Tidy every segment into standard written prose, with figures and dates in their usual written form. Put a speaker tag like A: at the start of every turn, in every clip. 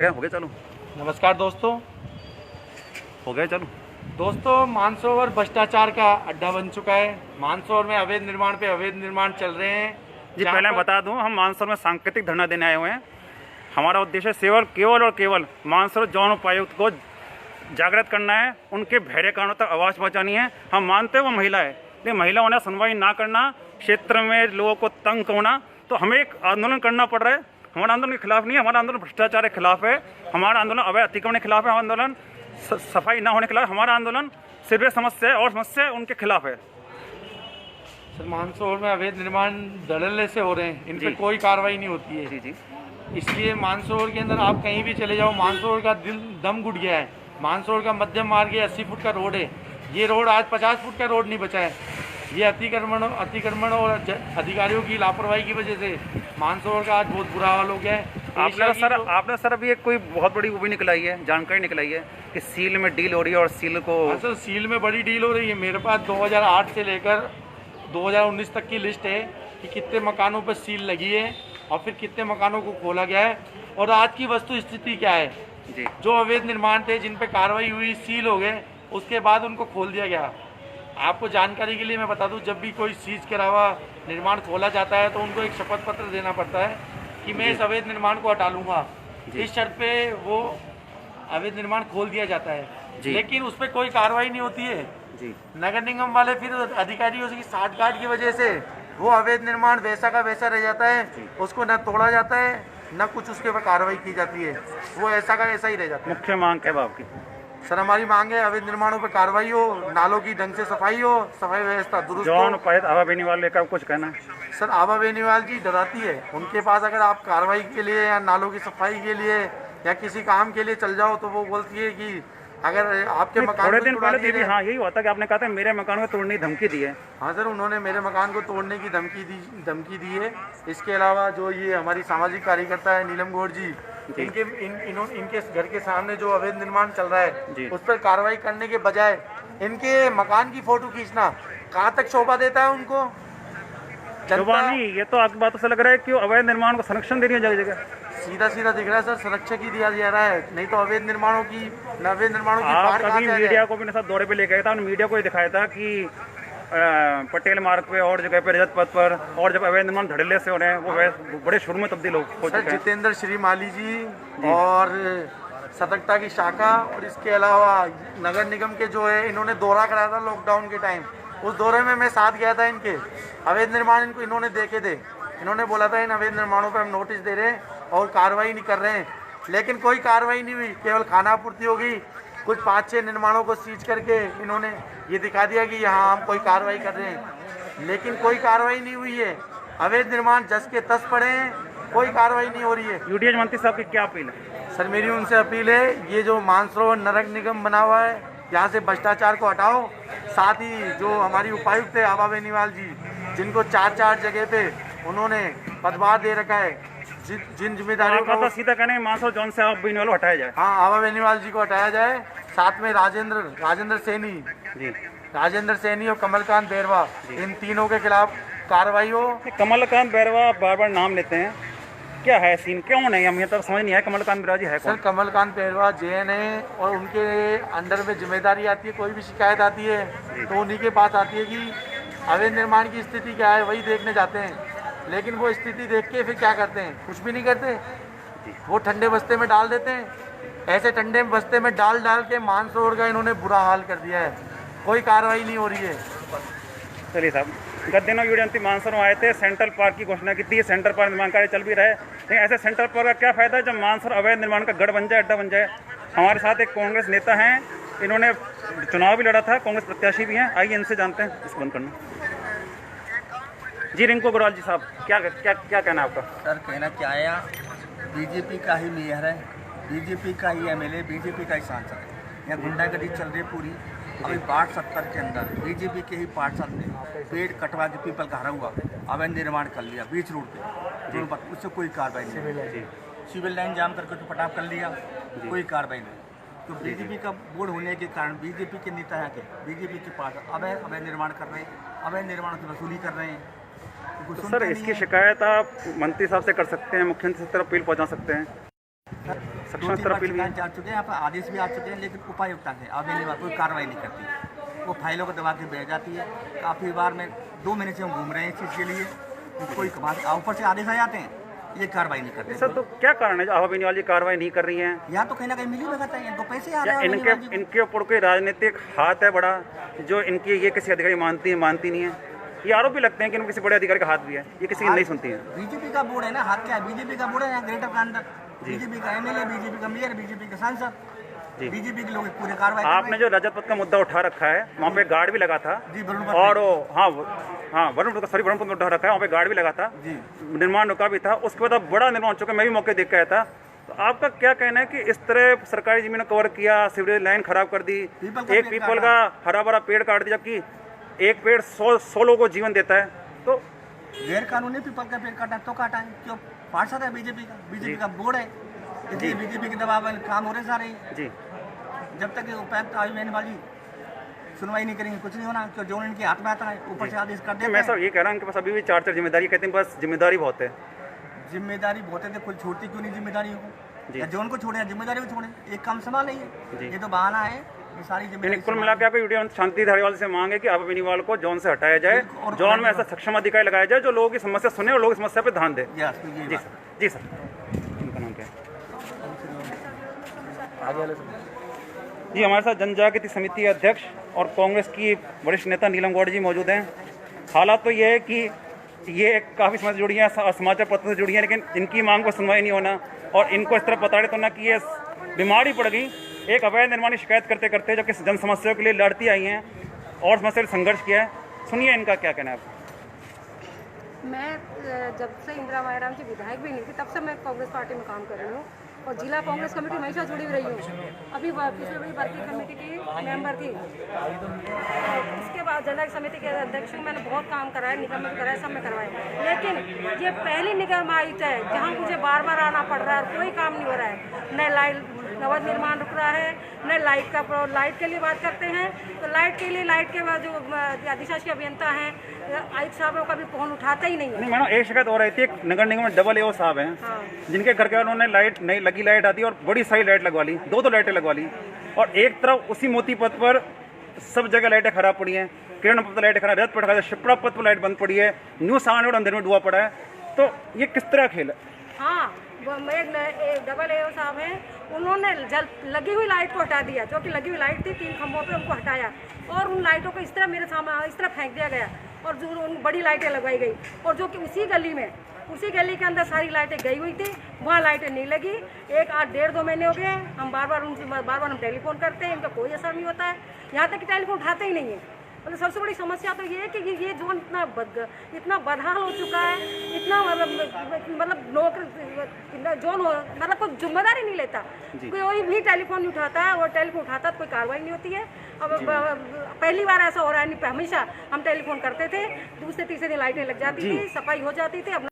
A: हो गया चालू।
B: नमस्कार दोस्तों।
A: हो गया चालू।
B: दोस्तों, मानसरोवर भ्रष्टाचार का अड्डा बन चुका है। मानसरोवर में अवैध निर्माण पे अवैध निर्माण चल रहे हैं।
A: जी पहले मैं बता दूं, हम मानसरोवर में सांकेतिक धरना देने आए हुए हैं। हमारा उद्देश्य केवल और केवल मानसरोवर जौन उपायुक्त को जागृत करना है, उनके बहरे कानों तक आवाज़ पहुँचानी है। हम मानते हैं वो महिला है, लेकिन महिलाओं ने सुनवाई ना करना, क्षेत्र में लोगों को तंग होना, तो हमें एक आंदोलन करना पड़ रहा है। हमारा आंदोलन के खिलाफ नहीं है, हमारा आंदोलन भ्रष्टाचार के खिलाफ है, हमारा आंदोलन अवैध अतिक्रमण के खिलाफ है, हमारा आंदोलन सफाई ना होने के खिलाफ, हमारा आंदोलन सीवरेज समस्या और समस्या उनके खिलाफ है।
B: सर, मानसरोवर में अवैध निर्माण धड़ल्ले से हो रहे हैं, इन पर कोई कार्रवाई नहीं होती है।
A: जी जी।
B: इसलिए मानसरोवर के अंदर आप कहीं भी चले जाओ, मानसरोवर का दिल दम घुट गया है। मानसरोवर का मध्यम मार्ग है, 80 फुट का रोड है। ये रोड आज 50 फुट का रोड नहीं बचा है। ये अतिक्रमण और अधिकारियों की लापरवाही की वजह से मानसरोवर का आज बहुत बुरा हाल हो गया है।
A: आपने सर अभी एक कोई बहुत बड़ी वो भी निकलाई है, जानकारी निकलाई है कि सील में डील हो रही है और सील को।
B: हाँ सर, सील में बड़ी डील हो रही है। मेरे पास 2008 से लेकर 2019 तक की लिस्ट है कि कितने मकानों पर सील लगी है और फिर कितने मकानों को खोला गया है और आज की वस्तु स्थिति क्या है।
A: जी। जो
B: अवैध निर्माण थे, जिन पे कार्रवाई हुई, सील हो गए, उसके बाद उनको खोल दिया गया। आपको जानकारी के लिए मैं बता दूं, जब भी कोई सीज के अलावा निर्माण खोला जाता है तो उनको एक शपथ पत्र देना पड़ता है कि मैं इस अवैध निर्माण को हटा लूँगा। इस शर्त पे वो अवैध निर्माण खोल दिया जाता है, लेकिन उस पर कोई कार्रवाई नहीं होती है। जी। नगर निगम वाले फिर अधिकारियों की साठगांठ की वजह से वो अवैध निर्माण वैसा का वैसा रह जाता है, उसको न तोड़ा जाता है न कुछ उसके ऊपर कार्रवाई की जाती है, वो ऐसा का ऐसा ही रह जाता है।
A: मुख्य मांग क्या है आपकी?
B: सर, हमारी मांग है अवैध निर्माणों पर कार्रवाई हो, नालों की ढंग से सफाई हो, सफाई व्यवस्था दुरुस्त हो।
A: आभा बेनीवाल लेकर कुछ कहना है?
B: सर, आभा बेनीवाल जी डराती है। उनके पास अगर आप कार्रवाई के लिए या नालों की सफाई के लिए या किसी काम के लिए चल जाओ तो वो बोलती है कि अगर आपके मकान
A: थोड़े दिन पहले भी हाँ यही हुआ था कि आपने कहा था मेरे मकान को तोड़ने की धमकी दी है।
B: हाँ सर, उन्होंने मेरे मकान को तोड़ने की धमकी दी है। इसके अलावा जो ये हमारी सामाजिक कार्यकर्ता है नीलम गौड़ जी, इनके घर के सामने जो अवैध निर्माण चल रहा है उस पर कार्रवाई करने के बजाय इनके मकान की फोटो खींचना कहाँ तक शोभा देता है उनको?
A: नहीं, ये तो आपकी बातों से लग रहा है कि अवैध निर्माण को संरक्षण दे रही है जगह जगह।
B: सीधा सीधा दिख रहा है सर, संरक्षक ही दिया जा रहा है, नहीं तो अवैध निर्माणों की
A: आप कभी मीडिया को भी साथ दौरे पे लेके गया था, मीडिया को ये दिखाया था कि पटेल मार्ग पे और जगह पे रजत पथ पर और जब अवैध निर्माण धड़ल्ले से हो रहे हैं वो बड़े शुरू में तब्दील हो चुके हैं।
B: जितेंद्र श्री माली जी और सतर्कता की शाखा और इसके अलावा नगर निगम के जो है, इन्होंने दौरा कराया था लॉकडाउन के टाइम। उस दौरे में मैं साथ गया था इनके। अवैध निर्माण इन्होंने देखे थे। इन्होंने बोला था इन अवैध निर्माणों पर हम नोटिस दे रहे हैं और कार्रवाई नहीं कर रहे हैं, लेकिन कोई कार्रवाई नहीं हुई। केवल खानापूर्ति हो गई। कुछ 5-6 निर्माणों को सीज करके इन्होंने ये दिखा दिया कि यहाँ हम कोई कार्रवाई कर रहे हैं, लेकिन कोई कार्रवाई नहीं हुई है। अवैध निर्माण जस के तस पड़े हैं, कोई कार्रवाई नहीं हो रही है।
A: यूडीएच मंत्री साहब की क्या अपील है?
B: सर, मेरी उनसे अपील है, ये जो मानसरोवर नगर निगम बना हुआ है, यहाँ से भ्रष्टाचार को हटाओ। साथ ही जो हमारी उपायुक्त है आभा बेनीवाल जी, जिनको 4 जगह पे उन्होंने पदभार दे रखा है, जिन जिम्मेदारियों
A: का सीधा कहने मानसरोवर जौन से आभा बेनीवाल हटाया जाए।
B: हाँ, आभा बेनीवाल जी को हटाया जाए। साथ में राजेंद्र सैनी और कमलकांत बैरवा, इन तीनों के खिलाफ कार्रवाई हो।
A: कमलकांत बैरवा बार नाम लेते हैं, क्या है सीन, क्यों नहीं? हमें तो समझ नहीं आया कमलकांत बैरवा जी है कौन?
B: सर, कमलकांत बैरवा जैन है और उनके अंडर में जिम्मेदारी आती है। कोई भी शिकायत आती है तो उन्हीं के पास आती है कि अवैध निर्माण की स्थिति क्या है, वही देखने जाते हैं। लेकिन वो स्थिति देख के फिर क्या करते हैं? कुछ भी नहीं करते, वो ठंडे बस्ते में डाल देते हैं। ऐसे ठंडे बस्ते में डाल के मानसरोवर का इन्होंने बुरा हाल कर दिया है। कोई कार्रवाई नहीं हो रही है।
A: चलिए साहब, गत दिनों यूडीएमसी मानसरोवर आए थे, सेंट्रल पार्क की घोषणा की थी। सेंट्रल पार्क निर्माण कार्य चल भी रहा है, लेकिन ऐसे सेंट्रल पार्क का क्या फायदा जब मानसरोवर अवैध निर्माण का गढ़ बन जाए, अड्डा बन जाए। हमारे साथ एक कांग्रेस नेता हैं, इन्होंने चुनाव भी लड़ा था, कांग्रेस प्रत्याशी भी हैं। आइए इनसे जानते हैं। इसको बंद करना जी। रिंकू अग्रवाल जी साहब, क्या कहना है आपका?
C: सर, कहना क्या है, बीजेपी का ही मेयर है, बीजेपी का ही एमएलए, बीजेपी का ही सांसद है। यहाँ गुंडागर्दी चल रही पूरी। अभी 70 के अंदर बीजेपी के ही पार्षद ने पेड़ कटवा के पीपल का हरा हुआ अवैध निर्माण कर लिया बीच रोड पे, उससे कोई कार्रवाई नहीं। सिविल लाइन जाम करके तो पटाप कर लिया, कोई कार्रवाई नहीं। तो बीजेपी का बोर्ड होने के कारण बीजेपी के नेता हैं, बीजेपी के पास अवैध निर्माण कर रहे हैं, अवैध निर्माण की वसूली कर रहे हैं।
A: तो सर, इसकी शिकायत आप मंत्री साहब से कर सकते हैं, मुख्यमंत्री से तरफ अपील पहुंचा सकते हैं। सक्षम स्तर अपील भी है।
C: जा चुके हैं, यहाँ पर आदेश भी आ चुके हैं, लेकिन उपायुक्त से अब कोई कार्रवाई नहीं करती। वो फाइलों को दबा के भेज जाती है। काफ़ी बार में 2 महीने से हम घूम रहे हैं इस चीज़ के लिए, कोई ऊपर से आदेश आ जाते हैं, ये कार्रवाई नहीं करते।
A: सर तो क्या कारण है जो आभा बेनीवाल जी कार्रवाई नहीं कर रही हैं?
C: यहाँ तो कहीं ना कहीं मिली भगत है, इनको पैसे आ
A: या
C: रहे हैं।
A: इनके ऊपर कोई राजनीतिक हाथ है बड़ा, जो इनकी ये किसी अधिकारी मानती नहीं है? ये आरोप भी लगते हैं कि इनमें किसी बड़े अधिकारी का हाथ भी है, ये किसी की नहीं सुनती है।
C: बीजेपी का बोर्ड है ना, हाथ क्या है? बीजेपी का बोर्ड है यहाँ ग्रेटर का अंदर, बीजेपी का एमएलए, बीजेपी का मेयर, बीजेपी का सांसद, बीजेपी के लोग पूरे कार्रवाई।
A: आपने जो रजत पथ का मुद्दा उठा रखा है, वहाँ पे गार्ड भी लगा था
C: जी,
A: और वरुणपुर में उठा रखा है, वहाँ पे गार्ड भी लगा था, निर्माण रुका भी था। उसके बाद अब बड़ा निर्माण हो चुका है, मैं भी मौके देख के आया था। तो आपका क्या कहना है कि इस तरह सरकारी जमीन को कवर किया, सीवरेज लाइन खराब कर दी, एक पीपल का हरा भरा पेड़ काट दिया, जबकि एक पेड़ 100 लोगों को जीवन देता है। तो
C: गैर कानूनी पीपल का पेड़ काटा तो काटा है, क्यों? पार्षद है बीजेपी का बोर्ड है, इसलिए बीजेपी के दबाव में काम हो रहे सारे जी। जब तक उपायुक्त आयु बेनीवाल जी सुनवाई नहीं करेंगे कुछ नहीं होना, क्यों? जो उनके हाथ में आता है ऊपर से आदेश कर देते हैं।
A: मैं सब ये कह रहा हूँ, उनके पास अभी भी 4 जिम्मेदारी, कहते हैं बस जिम्मेदारी बहुत है।
C: जिम्मेदारी बहुत है तो कोई छोड़ती क्यों नहीं जिम्मेदारी को? जो उनको छोड़े जिम्मेदारी को छोड़े, एक काम संभाल नहीं, ये तो बहाना है। सारी जिम्मेदारी
A: कुल मिला के आपको वीडियो शांति धारीवाल से मांग है कि आभा बेनीवाल को जॉन से हटाया जाए, जॉन में ऐसा सक्षम अधिकारी लगाया जाए जो लोगों की समस्या सुने और लोगों की समस्या पे ध्यान दे। जी सर इनका नाम क्या है? जी हमारे साथ जनजागृति समिति अध्यक्ष और कांग्रेस की वरिष्ठ नेता नीलम गौड़ जी मौजूद हैं। हालात तो ये है कि ये काफ़ी समस्या जुड़ी है, समाचार पत्रों से जुड़ी है, लेकिन इनकी मांग पर सुनवाई नहीं होना और इनको इस तरह प्रताड़ित होना कि ये बीमारी पड़ गई। एक अवैध निर्माण की शिकायत करते करते जबकि जन समस्याओं के लिए लड़ती आई हैं और समस्या से संघर्ष किया है। सुनिए इनका क्या कहना है आपको।
D: मैं जब से इंदिरा मायाराम जी विधायक भी नहीं थी तब से मैं कांग्रेस पार्टी में काम कर रही हूँ और जिला कांग्रेस कमेटी हमेशा जुड़ी हुई रही हूँ। अभी पिछले बड़ी वर्किंग कमेटी की मेंबर थी, उसके बाद जनजागृति समिति के अध्यक्ष हूँ। मैंने बहुत काम कराया, निगम में कराया, सब में करवाया, लेकिन ये पहली निगम आयुक्त है जहाँ मुझे बार बार आना पड़ रहा है और कोई काम नहीं हो रहा है। न लाइट नवद निर्माण रुक रहा है, न लाइट के लिए बात करते हैं तो लाइट के बाद जो अधिशासी अभियंता हैं आयुक्त साहब का भी फोन उठाता ही नहीं है।
A: नहीं मैडम, एक शिकायत हो रही थी, एक नगर निगम में डबल AO साहब हैं, हाँ। जिनके घर के उन्होंने लाइट नई लगी लाइट आती और बड़ी सारी लाइट लगवा ली, 2 लाइटें लगवा ली, और एक तरफ उसी मोती पथ पर सब जगह लाइटें खराब पड़ी हैं, किरण पथ लाइटें खराब, रथ पथ, शिप्रा पथ पर लाइट बंद पड़ी है, न्यू सामान अंदर में डूबा पड़ा है। तो ये किस तरह खेल है? हाँ,
D: डबल AO साहब हैं, उन्होंने लगी हुई लाइट को हटा दिया, जो कि लगी हुई लाइट थी 3 खंभों पे, उनको हटाया और उन लाइटों को इस तरह मेरे सामने इस तरह फेंक दिया गया और जो उन बड़ी लाइटें लगवाई गई और जो कि उसी गली के अंदर सारी लाइटें गई हुई थी, वहाँ लाइटें नहीं लगी। 1-8-1.5-2 महीने हो गए, हम बार बार हम टेलीफोन करते हैं, इनका कोई असर नहीं होता है, यहाँ तक कि टेलीफोन उठाते ही नहीं है। मतलब सबसे बड़ी समस्या तो ये है कि ये जोन इतना बदहाल हो चुका है, इतना मतलब कोई जिम्मेदारी नहीं लेता, कोई भी टेलीफोन नहीं उठाता है और टेलीफोन उठाता तो कोई कार्रवाई नहीं होती है। अब पहली बार ऐसा हो रहा है, नहीं हमेशा हम टेलीफोन करते थे, दूसरे तीसरे दिन लाइटें लग जाती थी, सफाई हो जाती थी। अब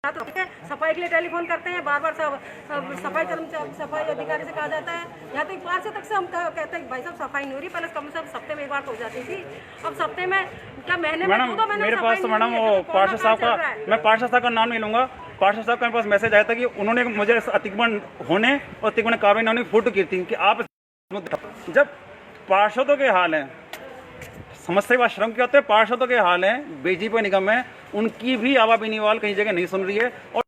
D: तो सफाई के लिए टेलीफोन करते हैं, बार बार सफाई अधिकारी से कहा जाता है, यहाँ तक पार्षद तक से हम कहते हैं भाई साहब सफाई नहीं हो रही, पहले कम से कम हफ्ते में एक बार तो हो जाती थी, अब हफ्ते में क्या महीने में 2 महीने
A: मेरे पास तो मैडम वो पार्षद साहब का, मैं पार्षद साहब का नाम नहीं लूंगा, पार्षद साहब का मेरे पास मैसेज आया था कि उन्होंने मुझे अतिक्रमण होने और अतिक्रमण कार्रवाई होने की फोटो की थी कि आप जब पार्षदों के हाल हैं, समस्या का श्रम क्या होते हैं, पार्षदों के हाल हैं, बीजेपी निगम में उनकी भी आभा बेनीवाल कहीं जगह नहीं सुन रही है और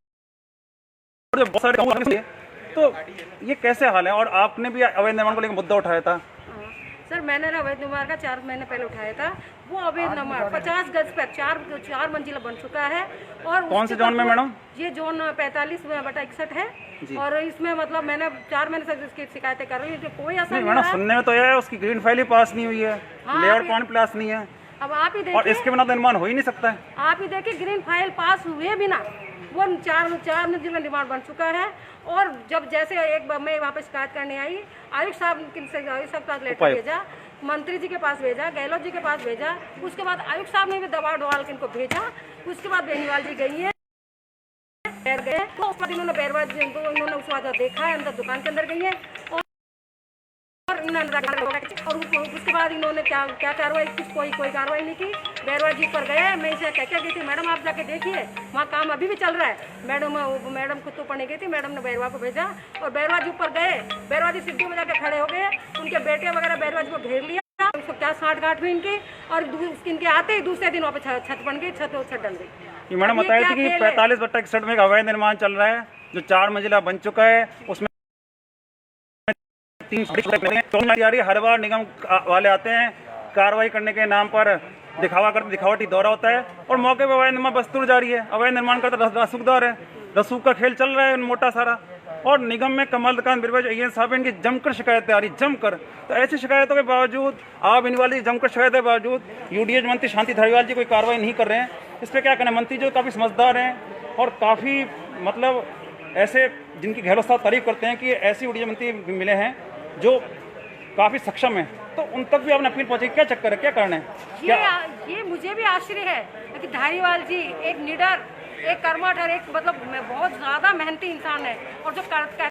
A: बहुत सारे, तो ये कैसे हाल है? और आपने भी अवैध निर्माण को लेकर मुद्दा उठाया था।
D: सर मैंने अवैध निर्माण का 4 महीने पहले उठाया था, वो अवैध निर्माण 50 गज पर 4 मंजिला बन चुका है। और
A: कौन से जोन में मैडम?
D: ये जोन 45/61 है और इसमें मतलब मैंने 4 महीने से इसकी शिकायतें कर रही हूँ, कोई असर नहीं
A: मैडम। सुनने में तो यह है उसकी ग्रीन फाइल ही पास नहीं हुई है, लेआउट प्लान पास नहीं है,
D: अब आप ही देखिए,
A: और इसके बिना तो निर्माण हो ही नहीं सकता है।
D: आप ही देखिए ग्रीन फाइल पास हुए बिना वो 4 मंजिला निर्माण बन चुका है। और जब जैसे मैं वहाँ पे शिकायत करने आई, आयुक्त साहब के पास लेटर भेजा, मंत्री जी के पास भेजा, गहलोत जी के पास भेजा, उसके बाद आयुक्त साहब ने भी दबाव डाल के इनको भेजा, उसके बाद बेनीवाल जी गई है गए तो उस बाद इन्होंने उस बाद देखा है, अंदर दुकान के अंदर गई है और उसके बाद इन्होंने क्या कार्रवाई की, कोई कार्रवाई नहीं की। बैरवा जी पर गए, मैं इसे कह के गई थी मैडम आप जाके देखिए वहाँ काम अभी भी चल रहा है। मैडम खुद तो पढ़ने गई थी, मैडम ने बैरवा को भेजा और बैरवा जी ऊपर गए, बैरवा जी सीढ़ी में जाके खड़े हो गए, उनके बेटे वगैरह बैरवा जी को घेर लिया, उसको क्या साठ गांठ हुई इनकी, और इनके आते ही दूसरे दिन वहाँ पे छत बन गई, छत डल गई।
A: ये मैडम बताई थी कि 45/61 में एक अवैध निर्माण चल रहा है जो 4 मंजिला बन चुका है, उसमें 3 हर बार निगम वाले आते हैं कार्रवाई करने के नाम पर दिखावटी दौरा होता है और मौके पर अवैध निर्माण बस्तूर जारी है। अवैध निर्माण का तो रसूखदार है, रसूख का खेल चल रहा है मोटा सारा। और निगम में कमलकांत बिरबज साहब इनकी जमकर शिकायतें आ रही, जमकर। तो ऐसी शिकायतों के बावजूद, आप इन वाली जमकर शिकायतों के बावजूद यूडीएच मंत्री शांति धारीवाल जी कोई कार्रवाई नहीं कर रहे हैं। इस पर क्या कहना? मंत्री जो काफ़ी समझदार हैं और काफ़ी मतलब ऐसे जिनकी गहलोत तारीफ करते हैं कि ऐसे यूडीएच मंत्री मिले हैं जो काफ़ी सक्षम है, तो उन तक भी आपने अपील पहुंची। क्या चक्कर है, क्या कारण है?
D: ये मुझे भी आश्चर्य है कि धारीवाल जी एक निडर, एक कर्मठ और एक मतलब बहुत ज़्यादा मेहनती इंसान है और जो करते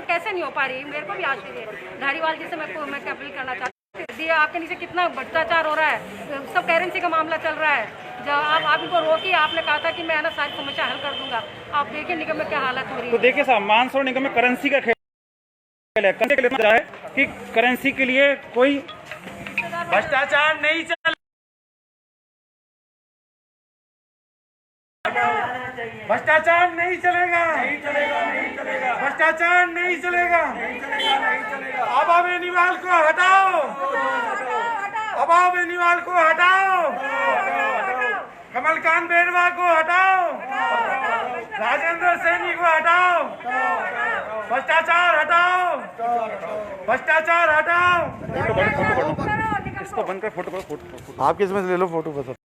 D: कैसे नहीं हो पा रही, मेरे को भी आश्चर्य है। धारीवाल जी से मैं अपील करना चाहती हूँ, आपके नीचे कितना भ्रष्टाचार हो रहा है, सब करेंसी का मामला चल रहा है। जब आप इनको रोकिए, आपने कहा था कि मैं ना सारी समस्या हल कर दूंगा, आप देखिए निगम में क्या हालत हो रही है।
A: तो देखिए साहब, मानसरोवर निगम में करेंसी का खेल है कि करेंसी के लिए कोई
B: भ्रष्टाचार नहीं चल, भ्रष्टाचार नहीं चलेगा, भ्रष्टाचार नहीं चलेगा। अबा बेनीवाल को हटाओ, अबा बेनीवाल को हटाओ, कमलकांत बैरवा को हटाओ, राजेंद्र सैनी को हटाओ, भ्रष्टाचार हटाओ, भ्रष्टाचार हटाओ।
A: इसको बंद कर, फोटो।
B: आप किसमें से ले लो फोटो बस।